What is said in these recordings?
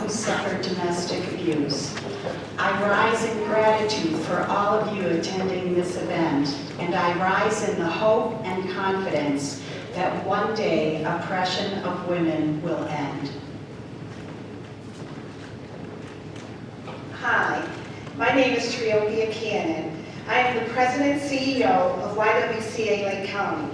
who suffer domestic abuse. I rise in gratitude for all of you attending this event, and I rise in the hope and confidence that one day oppression of women will end. Hi, my name is Triopia Cannon. I am the President and CEO of YWCA Lake County.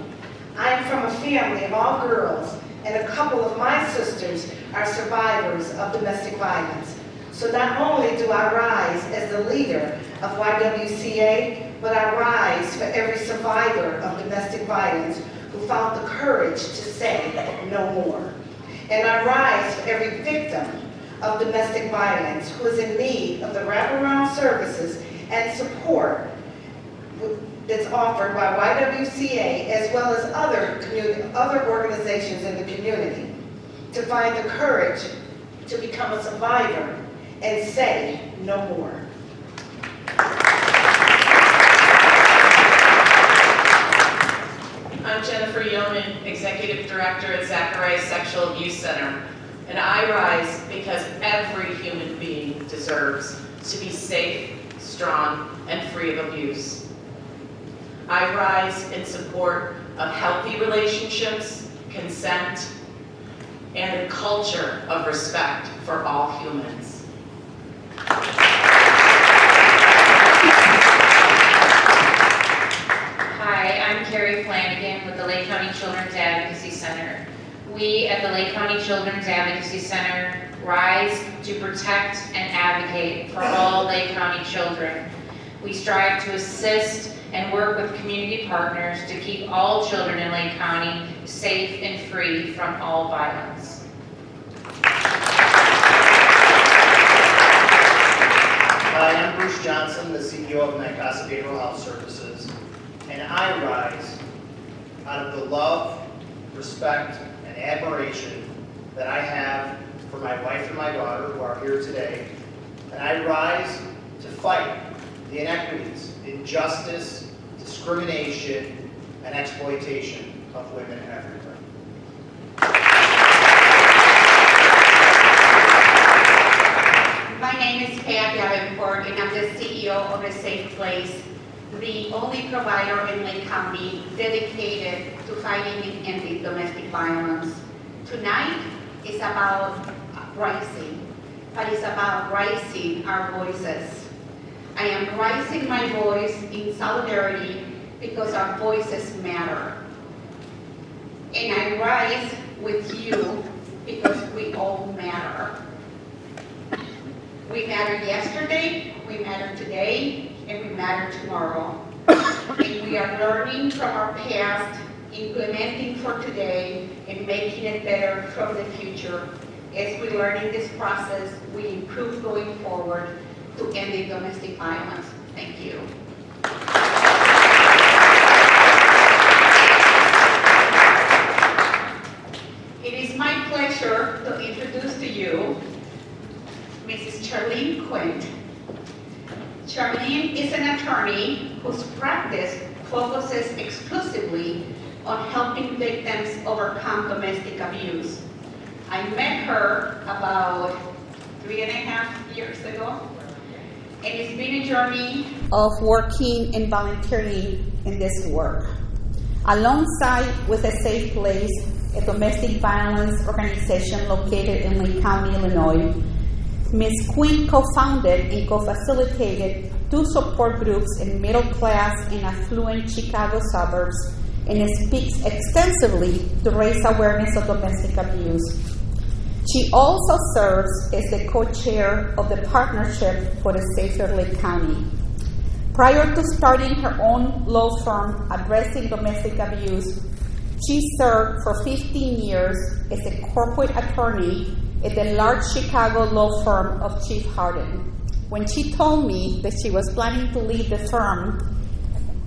I am from a family of all girls, and a couple of my sisters are survivors of domestic violence. So not only do I rise as the leader of YWCA, but I rise for every survivor of domestic violence who found the courage to say no more. And I rise for every victim of domestic violence who is in need of the wraparound services and support that's offered by YWCA as well as other organizations in the community to find the courage to become a survivor and say no more. I'm Jennifer Yeoman, Executive Director at Zacharias Sexual Abuse Center, and I rise because every human being deserves to be safe, strong, and free of abuse. I rise in support of healthy relationships, consent, and a culture of respect for all humans. Hi, I'm Carrie Flanagan with the Lake County Children's Advocacy Center. We at the Lake County Children's Advocacy Center rise to protect and advocate for all Lake County children. We strive to assist and work with community partners to keep all children in Lake County safe and free from all violence. Hi, I'm Bruce Johnson, the CEO of Casa Behavioral Health Services, and I rise out of the love, respect, and admiration that I have for my wife and my daughter who are here today, and I rise to fight the inequities, injustice, discrimination, and exploitation of women everywhere. My name is Pat Davenport, and I'm the CEO of A Safe Place, the only provider in Lake County dedicated to fighting and ending domestic violence. Tonight is about rising, but it's about rising our voices. I am raising my voice in solidarity because our voices matter. And I rise with you because we all matter. We mattered yesterday, we matter today, and we matter tomorrow. And we are learning from our past, implementing for today, and making it better from the future. As we learn in this process, we improve going forward to ending domestic violence. Thank you. It is my pleasure to introduce to you Mrs. Charlene Quint. Charlene is an attorney whose practice focuses exclusively on helping victims overcome domestic abuse. I met her about 3.5 years ago, and it's been a journey of working and volunteering in this work. Alongside with A Safe Place, a domestic violence organization located in Lake County, Illinois, Ms. Quint co-founded and co-facilitated 2 support groups in middle-class and affluent Chicago suburbs, and speaks extensively to raise awareness of domestic abuse. She also serves as the co-chair of the Partnership for a Safer Lake County. Prior to starting her own law firm addressing domestic abuse, she served for 15 years as a corporate attorney at the large Chicago law firm of Chief Harden. When she told me that she was planning to leave the firm,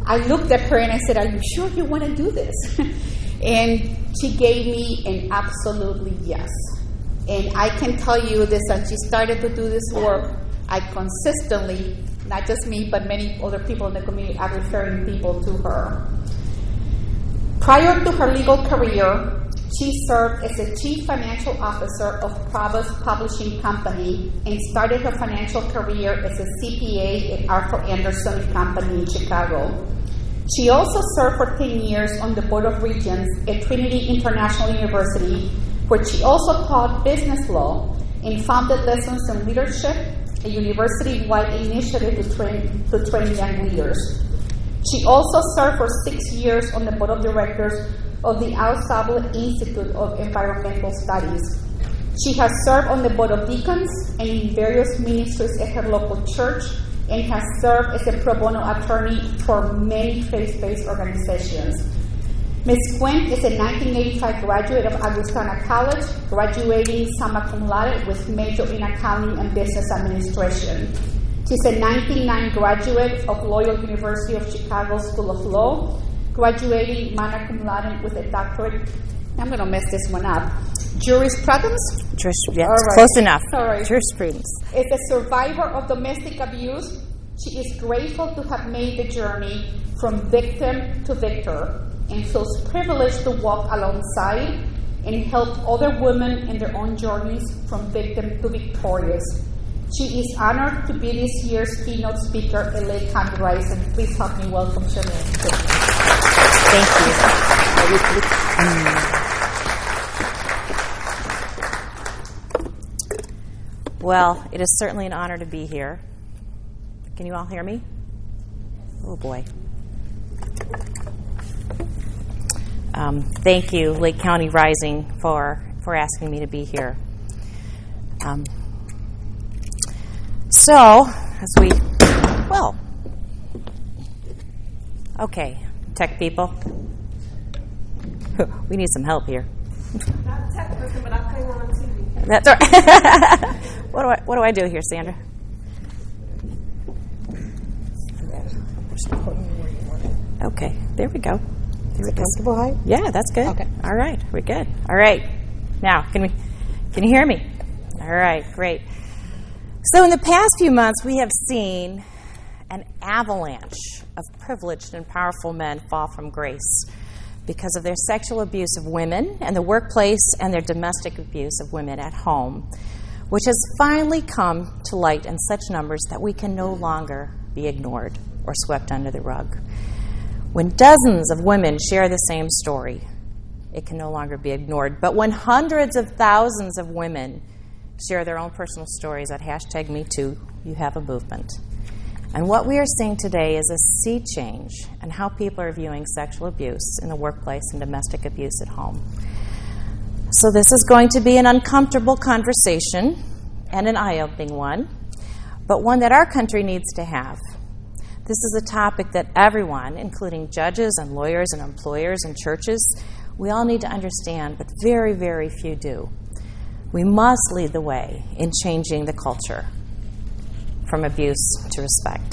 I looked at her and I said, "Are you sure you want to do this?" And she gave me an absolutely yes. And I can tell you this, as she started to do this work, I consistently, not just me, but many other people in the community, are referring people to her. Prior to her legal career, She served as the Chief Financial Officer of Provost Publishing Company and started her financial career as a CPA at Arthur Anderson Company in Chicago. She also served for 10 years on the Board of Regents at Trinity International University, where she also taught business law and founded Lessons in Leadership, a university-wide initiative to train young leaders. She also served for 6 years on the Board of Directors of the Al Sable Institute of Environmental Studies. She has served on the Board of Deacons and in various ministries at her local church, and has served as a pro bono attorney for many faith-based organizations. Ms. Quint is a 1985 graduate of Augustana College, graduating summa cum laude with major in accounting and business administration. She's a 1999 graduate of Loyola University of Chicago School of Law, graduating magna cum laude with a doctorate. I'm going to mess this one up. Jurisprudence? Yeah, All right. close enough. All right. Jurisprudence. As a survivor of domestic abuse, she is grateful to have made the journey from victim to victor, and feels privileged to walk alongside and help other women in their own journeys from victim to victorious. She is honored to be this year's keynote speaker at Lake County Rising. Please help me welcome Charlene. Thank you. Well, it is certainly an honor to be here. Can you all hear me? Oh, boy. Thank you, Lake County Rising, for asking me to be here. Okay, tech people. We need some help here. Not a tech person, but I'll play one on TV. That's all right. What do I do here, Sandra? Okay, there we go. Comfortable height? Yeah, that's good. Okay. All right, we're good. All right. Now, can you hear me? All right, great. So in the past few months, we have seen an avalanche of privileged and powerful men fall from grace because of their sexual abuse of women in the workplace and their domestic abuse of women at home, which has finally come to light in such numbers that we can no longer be ignored or swept under the rug. When dozens of women share the same story, it can no longer be ignored. But when hundreds of thousands of women share their own personal stories at #MeToo, you have a movement. And what we are seeing today is a sea change in how people are viewing sexual abuse in the workplace and domestic abuse at home. So this is going to be an uncomfortable conversation and an eye-opening one, but one that our country needs to have. This is a topic that everyone, including judges and lawyers and employers and churches, we all need to understand, but very, very few do. We must lead the way in changing the culture from abuse to respect.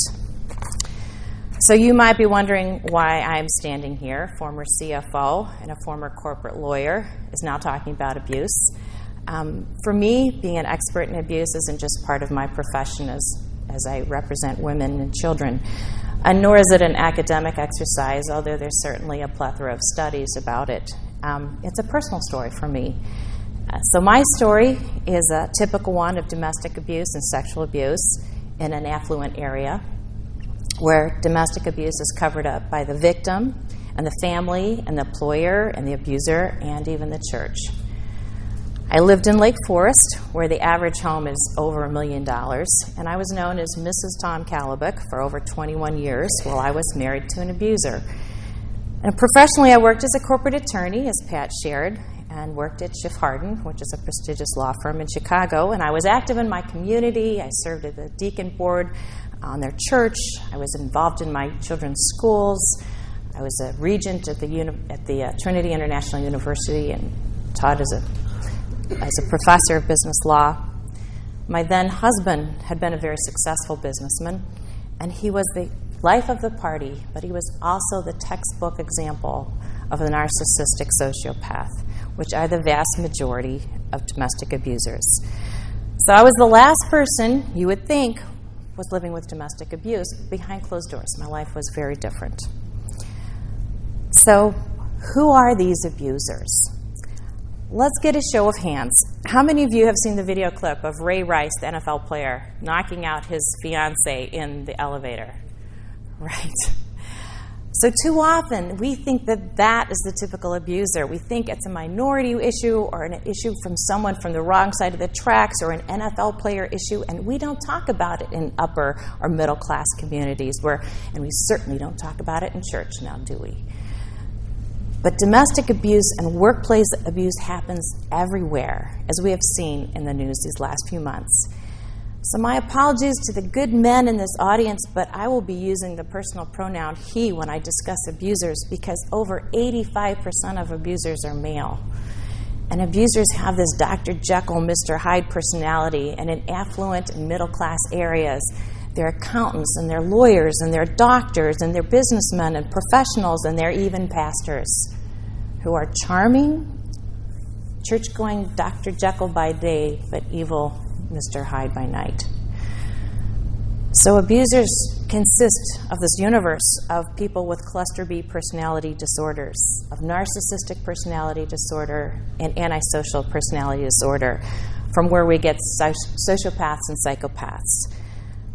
So you might be wondering why I'm standing here. Former CFO and a former corporate lawyer is now talking about abuse. For me, being an expert in abuse isn't just part of my profession as I represent women and children, and nor is it an academic exercise, although there's certainly a plethora of studies about it. It's a personal story for me. So my story is a typical one of domestic abuse and sexual abuse in an affluent area where domestic abuse is covered up by the victim and the family and the employer and the abuser and even the church. I lived in Lake Forest, where the average home is over $1 million, and I was known as Mrs. Tom Calabuck for over 21 years while I was married to an abuser. And professionally, I worked as a corporate attorney, as Pat shared, and worked at Schiff Hardin, which is a prestigious law firm in Chicago, and I was active in my community. I served at the deacon board on their church. I was involved in my children's schools. I was a regent at the Trinity International University and taught as a professor of business law. My then husband had been a very successful businessman, and he was the life of the party, but he was also the textbook example of a narcissistic sociopath, which are the vast majority of domestic abusers. So I was the last person you would think was living with domestic abuse behind closed doors. My life was very different. So who are these abusers? Let's get a show of hands. How many of you have seen the video clip of Ray Rice, the NFL player, knocking out his fiancée in the elevator? Right. So too often, we think that that is the typical abuser. We think it's a minority issue or an issue from someone from the wrong side of the tracks or an NFL player issue, and we don't talk about it in upper or middle class communities, and we certainly don't talk about it in church now, do we? But domestic abuse and workplace abuse happens everywhere, as we have seen in the news these last few months. So my apologies to the good men in this audience, but I will be using the personal pronoun he when I discuss abusers, because over 85% of abusers are male. And abusers have this Dr. Jekyll, Mr. Hyde personality, and in affluent and middle-class areas, they're accountants, and they're lawyers, and they're doctors, and they're businessmen and professionals, and they're even pastors who are charming, church-going Dr. Jekyll by day, but evil Mr. Hyde by night. So abusers consist of this universe of people with cluster B personality disorders, of narcissistic personality disorder and antisocial personality disorder, from where we get sociopaths and psychopaths.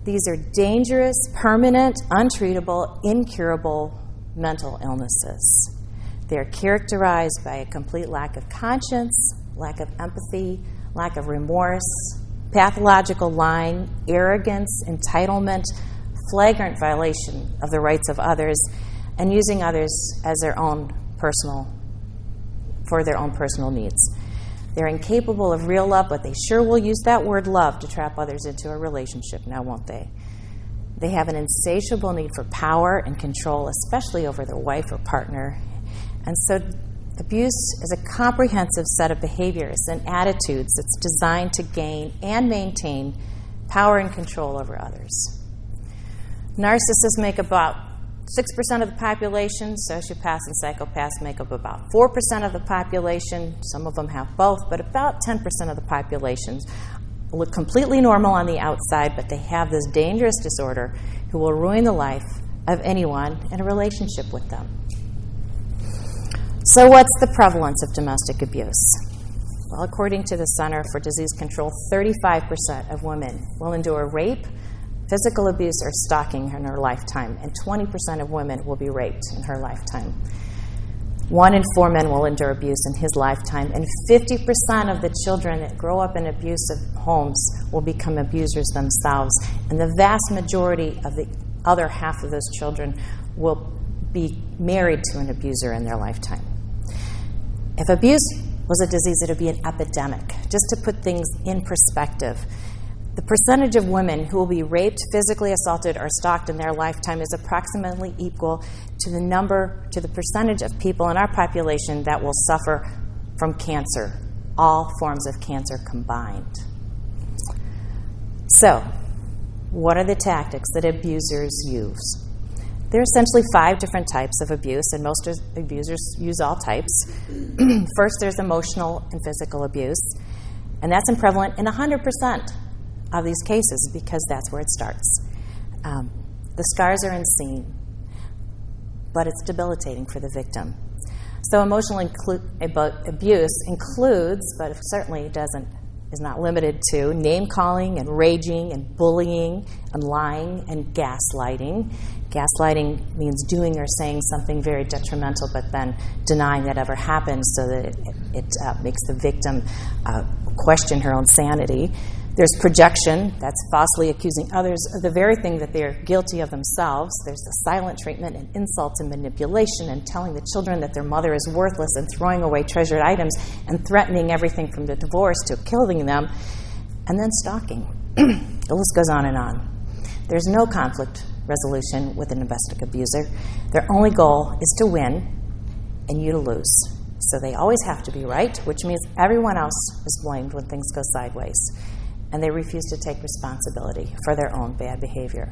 These are dangerous, permanent, untreatable, incurable mental illnesses. They are characterized by a complete lack of conscience, lack of empathy, lack of remorse, pathological lying, arrogance, entitlement, flagrant violation of the rights of others, and using others as for their own personal needs. They're incapable of real love, but they sure will use that word love to trap others into a relationship, now won't they? They have an insatiable need for power and control, especially over their wife or partner. And so abuse is a comprehensive set of behaviors and attitudes that's designed to gain and maintain power and control over others. Narcissists make about 6% of the population. Sociopaths and psychopaths make up about 4% of the population. Some of them have both, but about 10% of the population look completely normal on the outside, but they have this dangerous disorder who will ruin the life of anyone in a relationship with them. So what's the prevalence of domestic abuse? Well, according to the Center for Disease Control, 35% of women will endure rape, physical abuse, or stalking in her lifetime, and 20% of women will be raped in her lifetime. 1 in 4 men will endure abuse in his lifetime, and 50% of the children that grow up in abusive homes will become abusers themselves, and the vast majority of the other half of those children will be married to an abuser in their lifetime. If abuse was a disease, it would be an epidemic. Just to put things in perspective, the percentage of women who will be raped, physically assaulted, or stalked in their lifetime is approximately equal to the percentage of people in our population that will suffer from cancer, all forms of cancer combined. So, what are the tactics that abusers use? There are essentially 5 different types of abuse, and most abusers use all types. First, there's emotional and physical abuse, and that's prevalent in 100% of these cases because that's where it starts. The scars are unseen, but it's debilitating for the victim. So emotional abuse includes, but certainly is not limited to, name-calling and raging and bullying and lying and gaslighting. Gaslighting means doing or saying something very detrimental but then denying that ever happened so that it makes the victim question her own sanity. There's projection, that's falsely accusing others of the very thing that they're guilty of themselves. There's the silent treatment and insults and manipulation and telling the children that their mother is worthless and throwing away treasured items and threatening everything from the divorce to killing them. And then stalking. The list goes on and on. There's no conflict resolution with a domestic abuser. Their only goal is to win and you to lose. So they always have to be right, which means everyone else is blamed when things go sideways. And they refuse to take responsibility for their own bad behavior.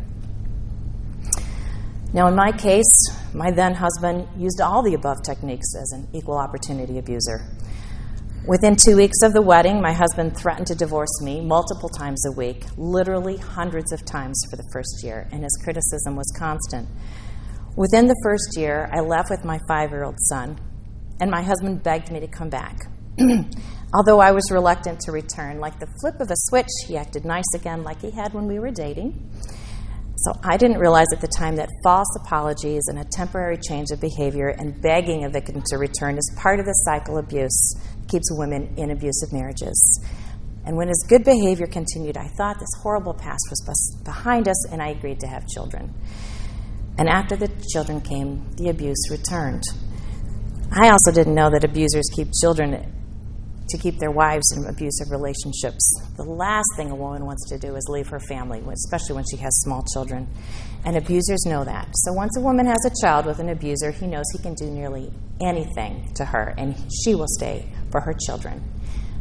Now, in my case, my then husband used all the above techniques as an equal opportunity abuser. Within 2 weeks of the wedding, my husband threatened to divorce me multiple times a week, literally hundreds of times for the first year, and his criticism was constant. Within the first year, I left with my 5-year-old son, and my husband begged me to come back. Although I was reluctant to return, like the flip of a switch, he acted nice again like he had when we were dating. So I didn't realize at the time that false apologies and a temporary change of behavior and begging a victim to return is part of the cycle of abuse that keeps women in abusive marriages. And when his good behavior continued, I thought this horrible past was behind us, and I agreed to have children. And after the children came, the abuse returned. I also didn't know that abusers keep children to keep their wives in abusive relationships. The last thing a woman wants to do is leave her family, especially when she has small children. And abusers know that. So once a woman has a child with an abuser, he knows he can do nearly anything to her, and she will stay for her children.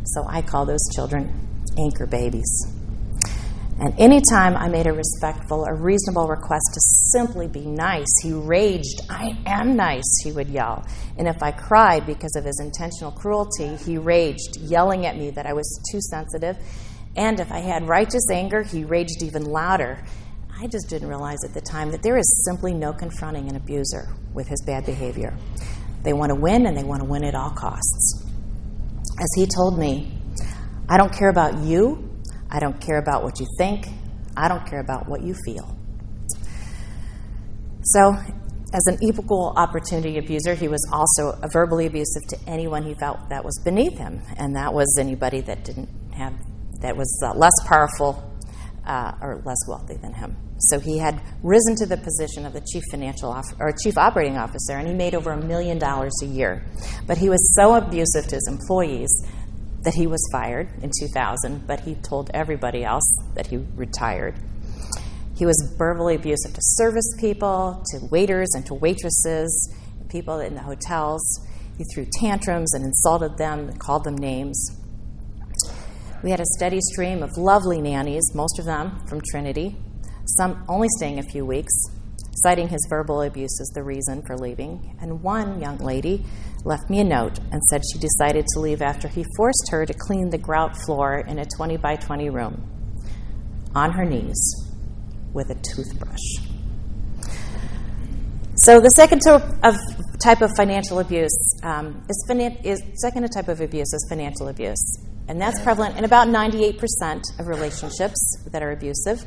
So I call those children anchor babies. And anytime I made a respectful or reasonable request to simply be nice, he raged. "I am nice," he would yell. And if I cried because of his intentional cruelty, he raged, yelling at me that I was too sensitive. And if I had righteous anger, he raged even louder. I just didn't realize at the time that there is simply no confronting an abuser with his bad behavior. They want to win, and they want to win at all costs. As he told me, "I don't care about you. I don't care about what you think. I don't care about what you feel." So, as an equal opportunity abuser, he was also verbally abusive to anyone he felt that was beneath him, and that was anybody that was less powerful or less wealthy than him. So he had risen to the position of the chief operating officer, and he made over $1 million a year. But he was so abusive to his employees that he was fired in 2000, but he told everybody else that he retired. He was verbally abusive to service people, to waiters and to waitresses, people in the hotels. He threw tantrums and insulted them and called them names. We had a steady stream of lovely nannies, most of them from Trinity, some only staying a few weeks, citing his verbal abuse as the reason for leaving. And one young lady left me a note and said she decided to leave after he forced her to clean the grout floor in a 20 by 20 room on her knees with a toothbrush. So the second type of financial abuse is financial abuse, and that's prevalent in about 98% of relationships that are abusive.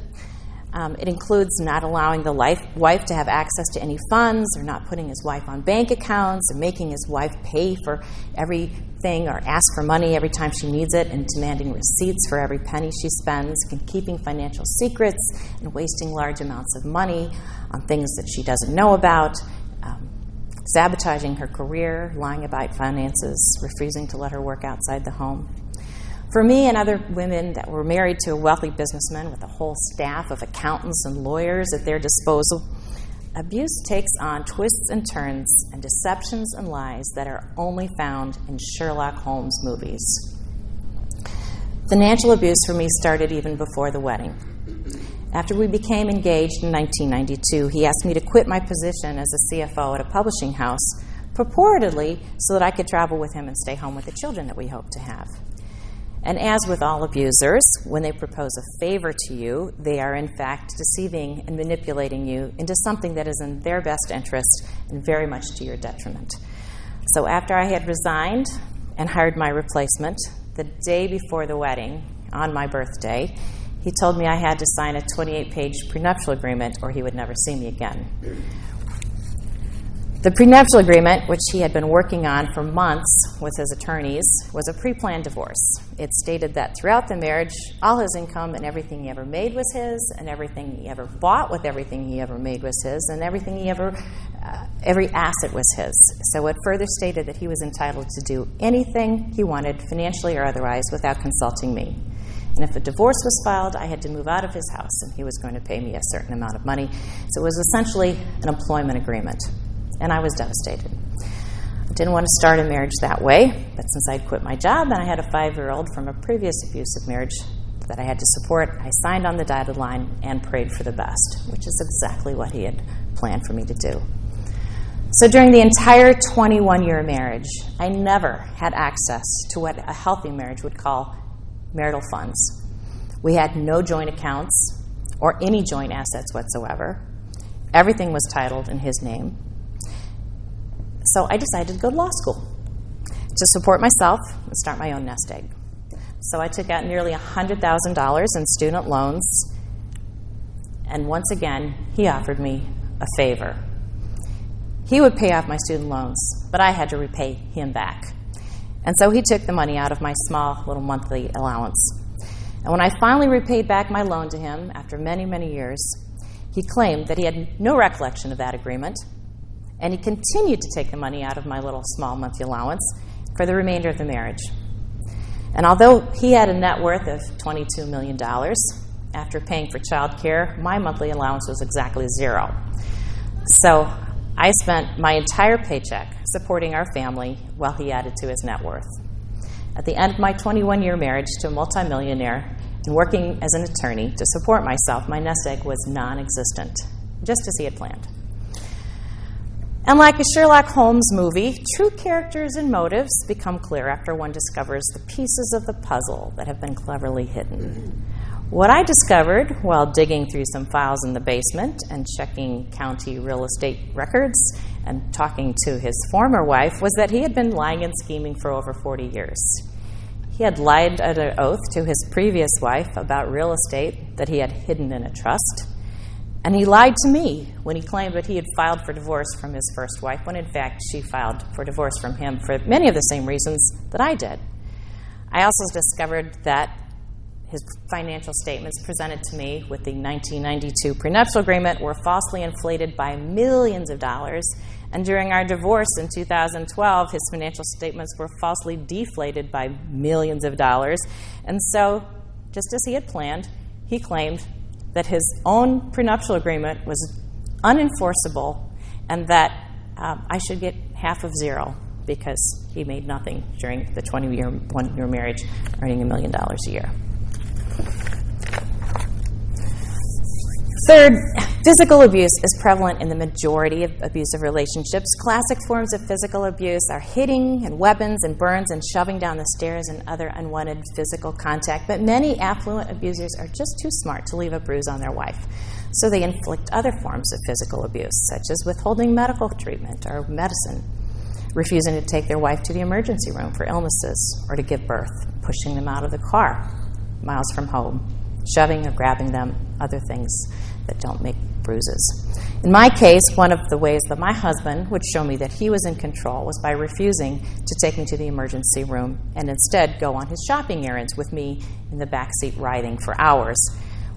It includes not allowing the wife to have access to any funds, or not putting his wife on bank accounts, or making his wife pay for everything or ask for money every time she needs it, and demanding receipts for every penny she spends, and keeping financial secrets, and wasting large amounts of money on things that she doesn't know about, sabotaging her career, lying about finances, refusing to let her work outside the home. For me and other women that were married to a wealthy businessman with a whole staff of accountants and lawyers at their disposal, abuse takes on twists and turns and deceptions and lies that are only found in Sherlock Holmes movies. Financial abuse for me started even before the wedding. After we became engaged in 1992, he asked me to quit my position as a CFO at a publishing house, purportedly so that I could travel with him and stay home with the children that we hoped to have. And as with all abusers, when they propose a favor to you, they are in fact deceiving and manipulating you into something that is in their best interest and very much to your detriment. So after I had resigned and hired my replacement, the day before the wedding, on my birthday, he told me I had to sign a 28-page prenuptial agreement or he would never see me again. The prenuptial agreement, which he had been working on for months with his attorneys, was a pre-planned divorce. It stated that throughout the marriage, all his income and everything he ever made was his, and everything he ever bought with everything he ever made was his, and everything he every asset was his. So it further stated that he was entitled to do anything he wanted, financially or otherwise, without consulting me. And if a divorce was filed, I had to move out of his house, and he was going to pay me a certain amount of money. So it was essentially an employment agreement. And I was devastated. I didn't want to start a marriage that way, but since I'd quit my job and I had a 5-year-old from a previous abusive marriage that I had to support, I signed on the dotted line and prayed for the best, which is exactly what he had planned for me to do. So during the entire 21-year marriage, I never had access to what a healthy marriage would call marital funds. We had no joint accounts or any joint assets whatsoever. Everything was titled in his name. So I decided to go to law school. to support myself and start my own nest egg. So I took out nearly $100,000 in student loans, and once again, he offered me a favor. He would pay off my student loans, but I had to repay him back. And so he took the money out of my small little monthly allowance. And when I finally repaid back my loan to him after many, many years, he claimed that he had no recollection of that agreement, and he continued to take the money out of my little small monthly allowance for the remainder of the marriage. And although he had a net worth of $22 million, after paying for child care, my monthly allowance was exactly zero. So I spent my entire paycheck supporting our family while he added to his net worth. At the end of my 21-year marriage to a multimillionaire and working as an attorney to support myself, my nest egg was non-existent, just as he had planned. And like a Sherlock Holmes movie, true characters and motives become clear after one discovers the pieces of the puzzle that have been cleverly hidden. What I discovered while digging through some files in the basement and checking county real estate records and talking to his former wife was that he had been lying and scheming for over 40 years. He had lied under oath to his previous wife about real estate that he had hidden in a trust. And he lied to me when he claimed that he had filed for divorce from his first wife, when in fact she filed for divorce from him for many of the same reasons that I did. I also discovered that his financial statements presented to me with the 1992 prenuptial agreement were falsely inflated by millions of dollars, and during our divorce in 2012, his financial statements were falsely deflated by millions of dollars. And so, just as he had planned, he claimed that his own prenuptial agreement was unenforceable and that I should get half of zero because he made nothing during the 21-year marriage, earning $1 million a year. Third, physical abuse is prevalent in the majority of abusive relationships. Classic forms of physical abuse are hitting and weapons and burns and shoving down the stairs and other unwanted physical contact. But many affluent abusers are just too smart to leave a bruise on their wife. So they inflict other forms of physical abuse, such as withholding medical treatment or medicine, refusing to take their wife to the emergency room for illnesses or to give birth, pushing them out of the car miles from home, shoving or grabbing them, other things that don't make bruises. In my case, one of the ways that my husband would show me that he was in control was by refusing to take me to the emergency room and instead go on his shopping errands with me in the backseat writhing for hours,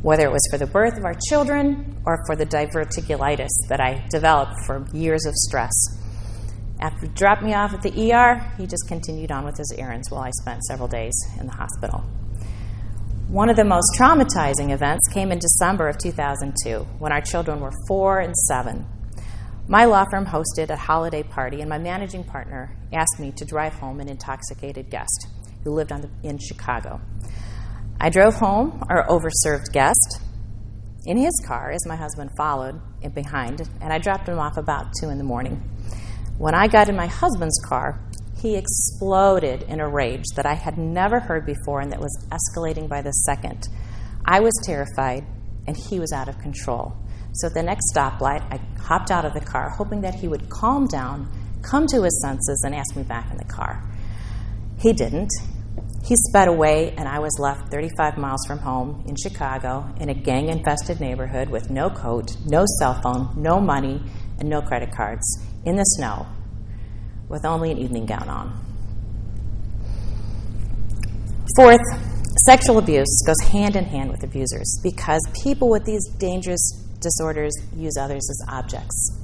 whether it was for the birth of our children or for the diverticulitis that I developed for years of stress. After he dropped me off at the ER, he just continued on with his errands while I spent several days in the hospital. One of the most traumatizing events came in December of 2002, when our children were 4 and 7. My law firm hosted a holiday party, and my managing partner asked me to drive home an intoxicated guest who lived in Chicago. I drove home our overserved guest in his car as my husband followed in behind, and I dropped him off about 2 in the morning. When I got in my husband's car, he exploded in a rage that I had never heard before and that was escalating by the second. I was terrified, and he was out of control. So at the next stoplight, I hopped out of the car, hoping that he would calm down, come to his senses, and ask me back in the car. He didn't. He sped away, and I was left 35 miles from home in Chicago in a gang-infested neighborhood with no coat, no cell phone, no money, and no credit cards, in the snow, with only an evening gown on. Fourth, sexual abuse goes hand in hand with abusers because people with these dangerous disorders use others as objects.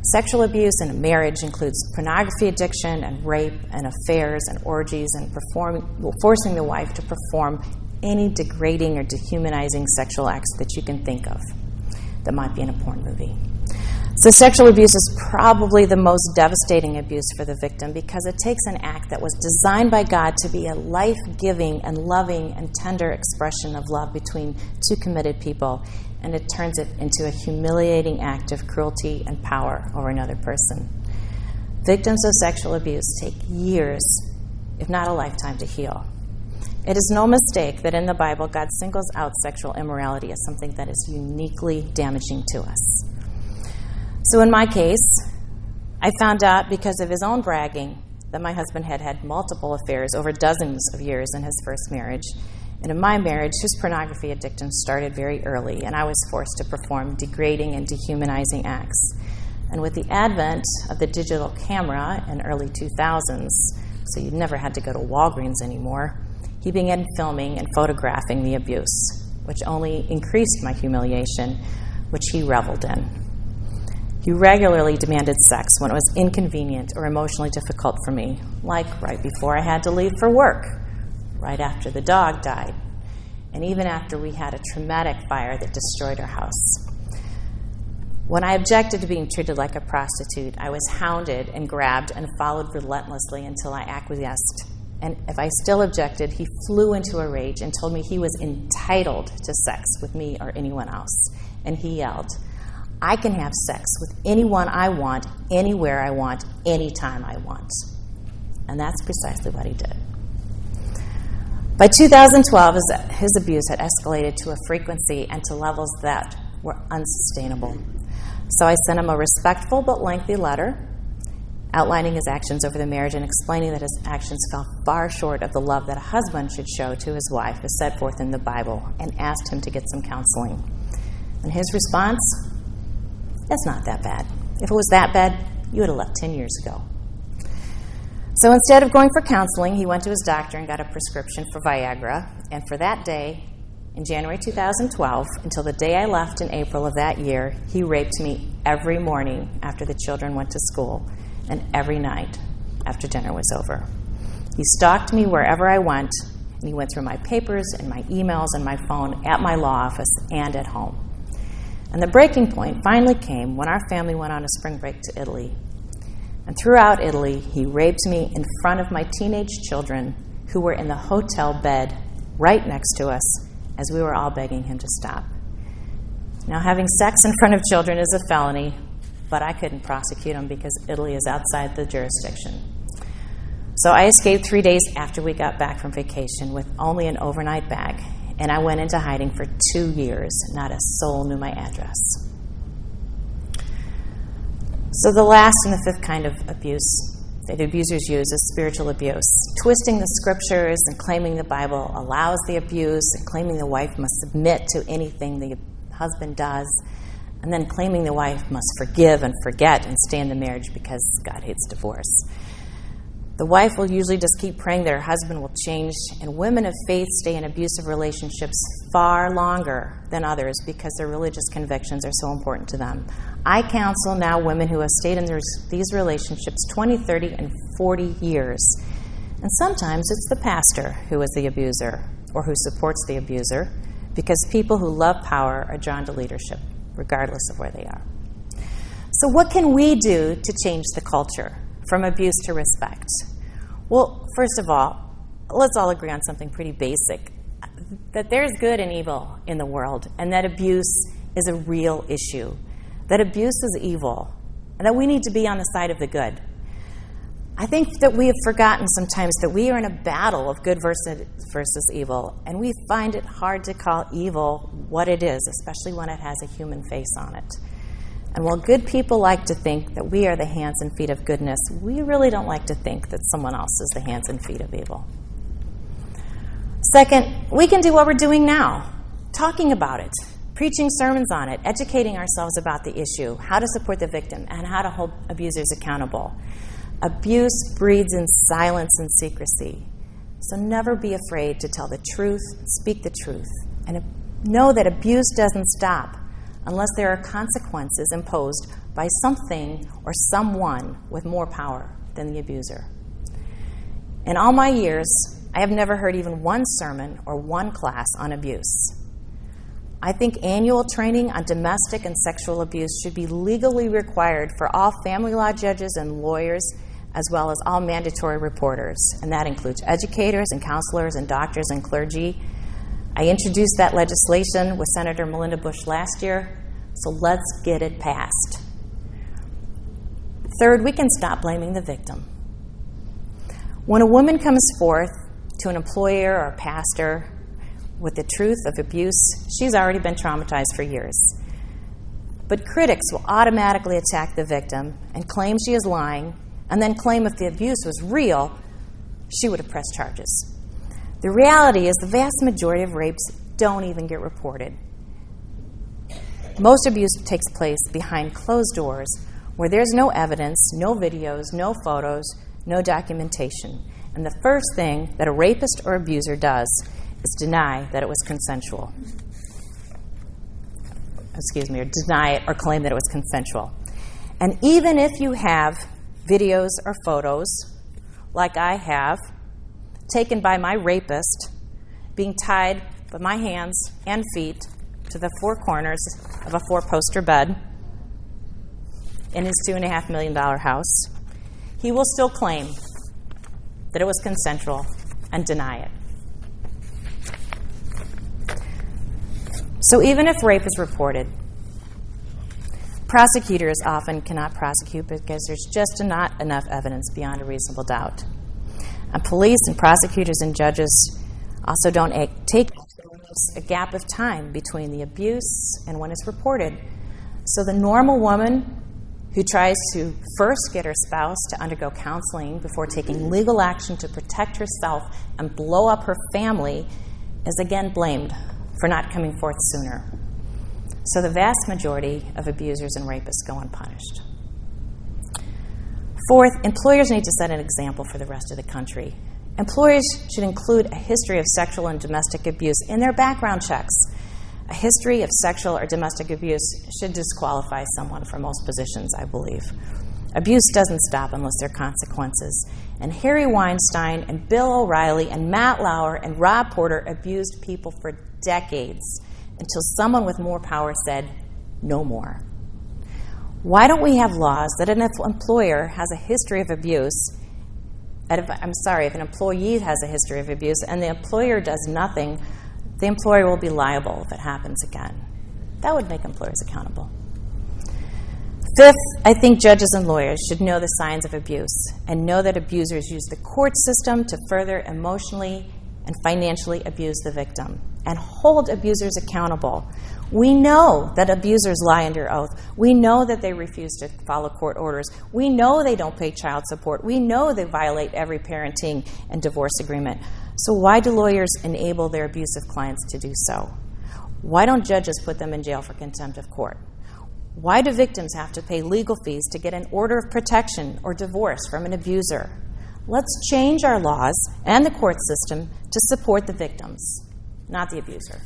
Sexual abuse in a marriage includes pornography addiction and rape and affairs and orgies and forcing the wife to perform any degrading or dehumanizing sexual acts that you can think of that might be in a porn movie. So sexual abuse is probably the most devastating abuse for the victim because it takes an act that was designed by God to be a life-giving and loving and tender expression of love between two committed people, and it turns it into a humiliating act of cruelty and power over another person. Victims of sexual abuse take years, if not a lifetime, to heal. It is no mistake that in the Bible, God singles out sexual immorality as something that is uniquely damaging to us. So in my case, I found out because of his own bragging that my husband had had multiple affairs over dozens of years in his first marriage. And in my marriage, his pornography addiction started very early, and I was forced to perform degrading and dehumanizing acts. And with the advent of the digital camera in early 2000s, so you never had to go to Walgreens anymore, he began filming and photographing the abuse, which only increased my humiliation, which he reveled in. He regularly demanded sex when it was inconvenient or emotionally difficult for me, like right before I had to leave for work, right after the dog died, and even after we had a traumatic fire that destroyed our house. When I objected to being treated like a prostitute, I was hounded and grabbed and followed relentlessly until I acquiesced. And if I still objected, he flew into a rage and told me he was entitled to sex with me or anyone else. And he yelled, "I can have sex with anyone I want, anywhere I want, anytime I want." And that's precisely what he did. By 2012, his abuse had escalated to a frequency and to levels that were unsustainable. So I sent him a respectful but lengthy letter outlining his actions over the marriage and explaining that his actions fell far short of the love that a husband should show to his wife as set forth in the Bible, and asked him to get some counseling. And his response, "That's not that bad. If it was that bad, you would have left 10 years ago." So instead of going for counseling, he went to his doctor and got a prescription for Viagra. And for that day, in January 2012, until the day I left in April of that year, he raped me every morning after the children went to school and every night after dinner was over. He stalked me wherever I went, and he went through my papers and my emails and my phone at my law office and at home. And the breaking point finally came when our family went on a spring break to Italy. And throughout Italy, he raped me in front of my teenage children who were in the hotel bed right next to us as we were all begging him to stop. Now, having sex in front of children is a felony, but I couldn't prosecute him because Italy is outside the jurisdiction. So I escaped 3 days after we got back from vacation with only an overnight bag, and I went into hiding for 2 years. Not a soul knew my address. So the last and the fifth kind of abuse that abusers use is spiritual abuse, twisting the scriptures and claiming the Bible allows the abuse, and claiming the wife must submit to anything the husband does, and then claiming the wife must forgive and forget and stay in the marriage because God hates divorce. The wife will usually just keep praying that her husband will change, and women of faith stay in abusive relationships far longer than others because their religious convictions are so important to them. I counsel now women who have stayed in these relationships 20, 30, and 40 years. And sometimes it's the pastor who is the abuser or who supports the abuser, because people who love power are drawn to leadership, regardless of where they are. So what can we do to change the culture from abuse to respect? Well, first of all, let's all agree on something pretty basic, that there's good and evil in the world, and that abuse is a real issue, that abuse is evil, and that we need to be on the side of the good. I think that we have forgotten sometimes that we are in a battle of good versus evil, and we find it hard to call evil what it is, especially when it has a human face on it. And while good people like to think that we are the hands and feet of goodness, we really don't like to think that someone else is the hands and feet of evil. Second, we can do what we're doing now, talking about it, preaching sermons on it, educating ourselves about the issue, how to support the victim, and how to hold abusers accountable. Abuse breeds in silence and secrecy. So never be afraid to tell the truth, speak the truth, and know that abuse doesn't stop unless there are consequences imposed by something or someone with more power than the abuser. In all my years, I have never heard even one sermon or one class on abuse. I think annual training on domestic and sexual abuse should be legally required for all family law judges and lawyers, as well as all mandatory reporters, and that includes educators and counselors and doctors and clergy. I introduced that legislation with Senator Melinda Bush last year, so let's get it passed. Third, we can stop blaming the victim. When a woman comes forth to an employer or a pastor with the truth of abuse, she's already been traumatized for years. But critics will automatically attack the victim and claim she is lying and then claim if the abuse was real, she would have pressed charges. The reality is the vast majority of rapes don't even get reported. Most abuse takes place behind closed doors where there's no evidence, no videos, no photos, no documentation. And the first thing that a rapist or abuser does is deny that it was consensual. Or deny it or claim that it was consensual. And even if you have videos or photos, like I have, taken by my rapist, being tied with my hands and feet to the four corners of a four-poster bed in his $2.5 million house, he will still claim that it was consensual and deny it. So even if rape is reported, prosecutors often cannot prosecute because there's just not enough evidence beyond a reasonable doubt. And police and prosecutors and judges also don't take a gap of time between the abuse and when it's reported. So the normal woman who tries to first get her spouse to undergo counseling before taking legal action to protect herself and blow up her family is again blamed for not coming forth sooner. So the vast majority of abusers and rapists go unpunished. Fourth, employers need to set an example for the rest of the country. Employers should include a history of sexual and domestic abuse in their background checks. A history of sexual or domestic abuse should disqualify someone for most positions, I believe. Abuse doesn't stop unless there are consequences. And Harry Weinstein and Bill O'Reilly and Matt Lauer and Rob Porter abused people for decades until someone with more power said, no more. Why don't we have laws that if an employer has a history of abuse, if an employee has a history of abuse and the employer does nothing, the employer will be liable if it happens again. That would make employers accountable. Fifth, I think judges and lawyers should know the signs of abuse and know that abusers use the court system to further emotionally and financially abuse the victim and hold abusers accountable. We know that abusers lie under oath. We know that they refuse to follow court orders. We know they don't pay child support. We know they violate every parenting and divorce agreement. So why do lawyers enable their abusive clients to do so? Why don't judges put them in jail for contempt of court? Why do victims have to pay legal fees to get an order of protection or divorce from an abuser? Let's change our laws and the court system to support the victims, not the abuser.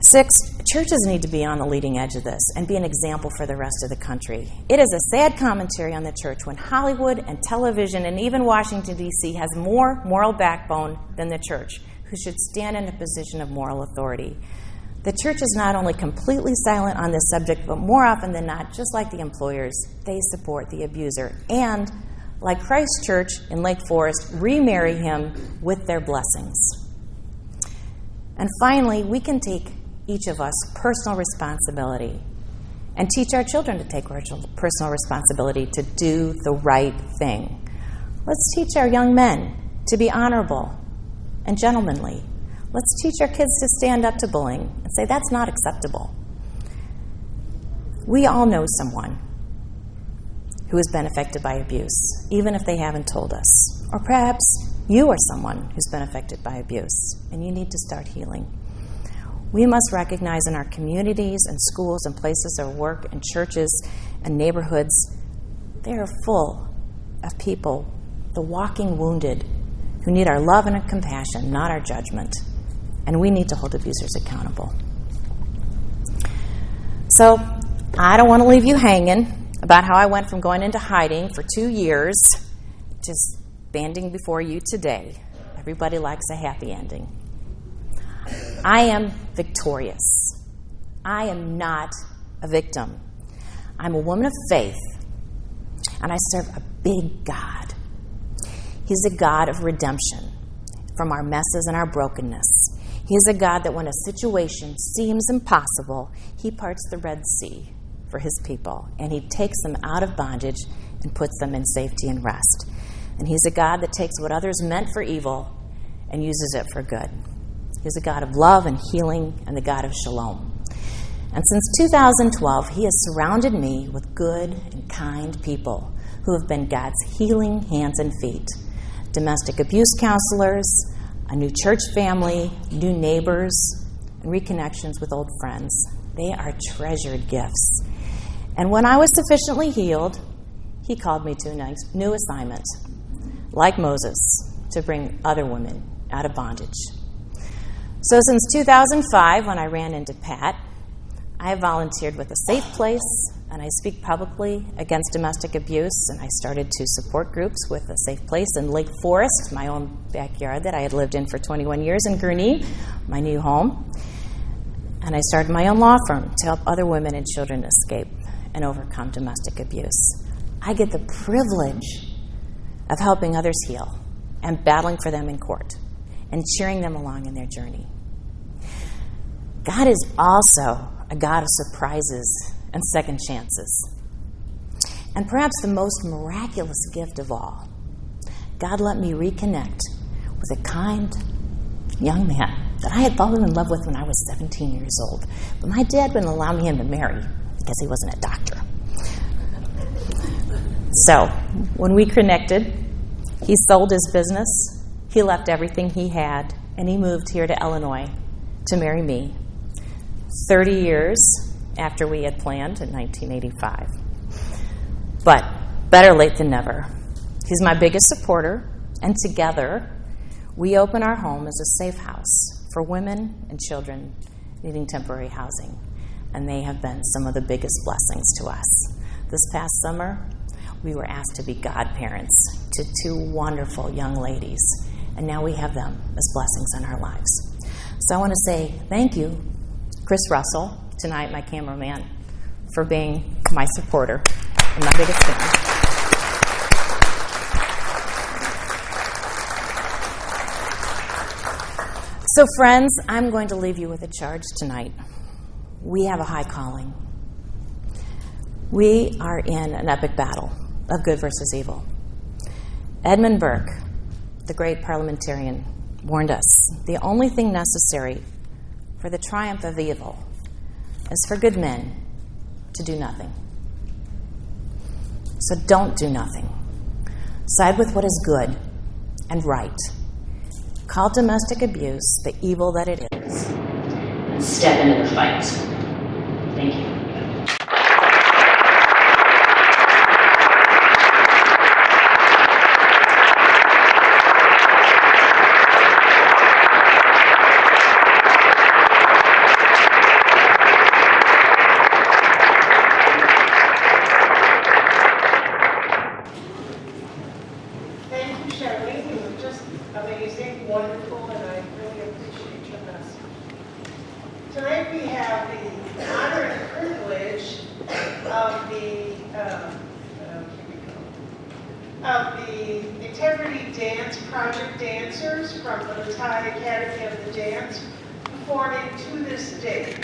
Six, churches need to be on the leading edge of this and be an example for the rest of the country. It is a sad commentary on the church when Hollywood and television and even Washington, D.C. has more moral backbone than the church, who should stand in a position of moral authority. The church is not only completely silent on this subject, but more often than not, just like the employers, they support the abuser and, like Christ Church in Lake Forest, remarry him with their blessings. And finally, we can take each of us personal responsibility and teach our children to take personal responsibility to do the right thing. Let's teach our young men to be honorable and gentlemanly. Let's teach our kids to stand up to bullying and say that's not acceptable. We all know someone who has been affected by abuse, even if they haven't told us. Or perhaps you are someone who's been affected by abuse, and you need to start healing. We must recognize in our communities and schools and places of work and churches and neighborhoods, they are full of people, the walking wounded, who need our love and our compassion, not our judgment. And we need to hold abusers accountable. So I don't want to leave you hanging about how I went from going into hiding for 2 years to standing before you today. Everybody likes a happy ending. I am victorious. I am not a victim. I'm a woman of faith, and I serve a big God. He's a God of redemption from our messes and our brokenness. He is a God that when a situation seems impossible, he parts the Red Sea for his people, and he takes them out of bondage and puts them in safety and rest. And he's a God that takes what others meant for evil and uses it for good. He's a God of love and healing and the God of shalom. And since 2012, he has surrounded me with good and kind people who have been God's healing hands and feet. Domestic abuse counselors, a new church family, new neighbors, and reconnections with old friends. They are treasured gifts. And when I was sufficiently healed, he called me to a new assignment, like Moses, to bring other women out of bondage. So since 2005, when I ran into Pat, I have volunteered with A Safe Place, and I speak publicly against domestic abuse, and I started to support groups with A Safe Place in Lake Forest, my own backyard that I had lived in for 21 years in Gurnee, my new home. And I started my own law firm to help other women and children escape and overcome domestic abuse. I get the privilege of helping others heal and battling for them in court and cheering them along in their journey. God is also a God of surprises and second chances. And perhaps the most miraculous gift of all, God let me reconnect with a kind young man that I had fallen in love with when I was 17 years old. But my dad wouldn't allow me to marry because he wasn't a doctor. So when we connected, he sold his business, he left everything he had, and he moved here to Illinois to marry me 30 years after we had planned in 1985. But better late than never. He's my biggest supporter, and together we open our home as a safe house for women and children needing temporary housing. And they have been some of the biggest blessings to us. This past summer, we were asked to be godparents to 2 wonderful young ladies, and now we have them as blessings in our lives. So I want to say thank you, Chris Russell, tonight my cameraman, for being my supporter and my biggest fan. So friends, I'm going to leave you with a charge tonight. We have a high calling. We are in an epic battle of good versus evil. Edmund Burke, the great parliamentarian, warned us, the only thing necessary for the triumph of evil is for good men to do nothing. So don't do nothing. Side with what is good and right. Call domestic abuse the evil that it is, and step into the fight. Thank you. Thank you, Charlene. You were just amazing, wonderful, and I really appreciate your message. Tonight we have the honor and privilege of the Integrity Dance Project dancers from the Battalion Academy of the Dance performing To This Day.